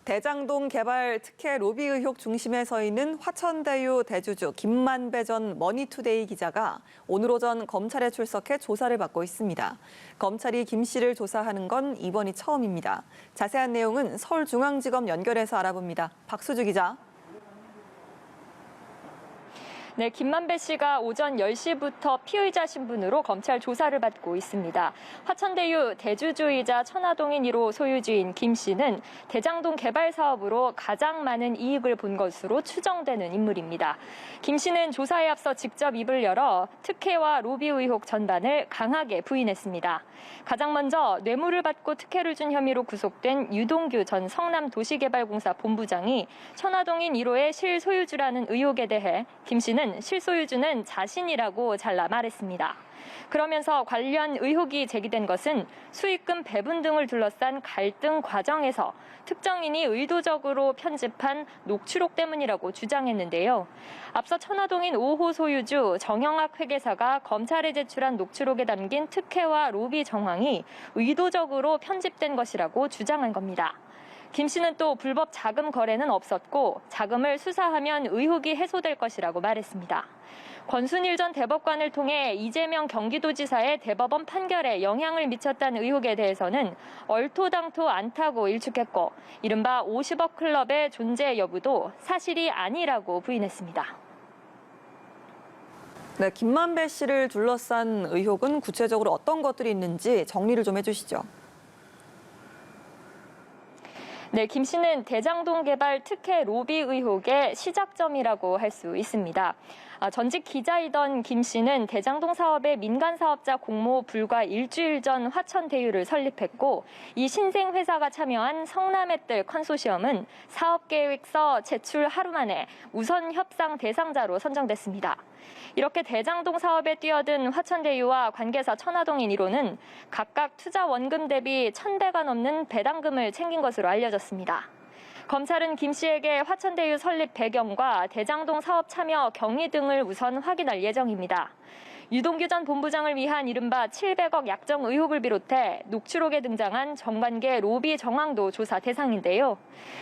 대장동 개발 특혜 로비 의혹 중심에 서 있는 화천대유 대주주 김만배 전 머니투데이 기자가 오늘 오전 검찰에 출석해 조사를 받고 있습니다. 검찰이 김 씨를 조사하는 건 이번이 처음입니다. 자세한 내용은 서울중앙지검 연결해서 알아봅니다. 박수주 기자. 네, 김만배 씨가 오전 10시부터 피의자 신분으로 검찰 조사를 받고 있습니다. 화천대유 대주주이자 천화동인 1호 소유주인 김 씨는 대장동 개발 사업으로 가장 많은 이익을 본 것으로 추정되는 인물입니다. 김 씨는 조사에 앞서 직접 입을 열어 특혜와 로비 의혹 전반을 강하게 부인했습니다. 가장 먼저 뇌물을 받고 특혜를 준 혐의로 구속된 유동규 전 성남도시개발공사 본부장이 천화동인 1호의 실소유주라는 의혹에 대해 김 씨는 실소유주는 자신이라고 잘라 말했습니다. 그러면서 관련 의혹이 제기된 것은 수익금 배분 등을 둘러싼 갈등 과정에서 특정인이 의도적으로 편집한 녹취록 때문이라고 주장했는데요. 앞서 천화동인 5호 소유주 정영학 회계사가 검찰에 제출한 녹취록에 담긴 특혜와 로비 정황이 의도적으로 편집된 것이라고 주장한 겁니다. 김 씨는 또 불법 자금 거래는 없었고 자금을 수사하면 의혹이 해소될 것이라고 말했습니다. 권순일 전 대법관을 통해 이재명 경기도지사의 대법원 판결에 영향을 미쳤다는 의혹에 대해서는 얼토당토 않다고 일축했고 이른바 50억 클럽의 존재 여부도 사실이 아니라고 부인했습니다. 네, 김만배 씨를 둘러싼 의혹은 구체적으로 어떤 것들이 있는지 정리를 좀 해주시죠. 네, 김 씨는 대장동 개발 특혜 로비 의혹의 시작점이라고 할 수 있습니다. 전직 기자이던 김 씨는 대장동 사업의 민간 사업자 공모 불과 일주일 전 화천대유를 설립했고 이 신생 회사가 참여한 성남의뜰 컨소시엄은 사업계획서 제출 하루 만에 우선 협상 대상자로 선정됐습니다. 이렇게 대장동 사업에 뛰어든 화천대유와 관계사 천화동인 1호는 각각 투자 원금 대비 1,100가 넘는 배당금을 챙긴 것으로 알려졌습니다. 검찰은 김 씨에게 화천대유 설립 배경과 대장동 사업 참여 경위 등을 우선 확인할 예정입니다. 유동규 전 본부장을 위한 이른바 700억 약정 의혹을 비롯해 녹취록에 등장한 정관계 로비 정황도 조사 대상인데요.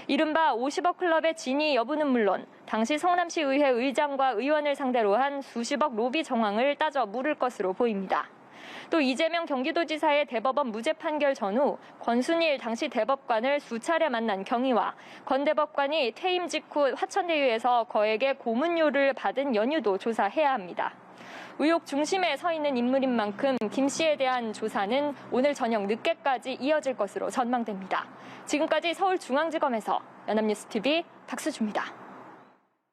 이른바 50억 클럽의 진위 여부는 물론 당시 성남시의회 의장과 의원을 상대로 한 수십억 로비 정황을 따져 물을 것으로 보입니다. 또 이재명 경기도지사의 대법원 무죄 판결 전후 권순일 당시 대법관을 수차례 만난 경위와 권 대법관이 퇴임 직후 화천대유에서 거액의 고문료를 받은 연유도 조사해야 합니다. 의혹 중심에 서 있는 인물인 만큼 김 씨에 대한 조사는 오늘 저녁 늦게까지 이어질 것으로 전망됩니다. 지금까지 서울중앙지검에서 연합뉴스TV 박수주입니다.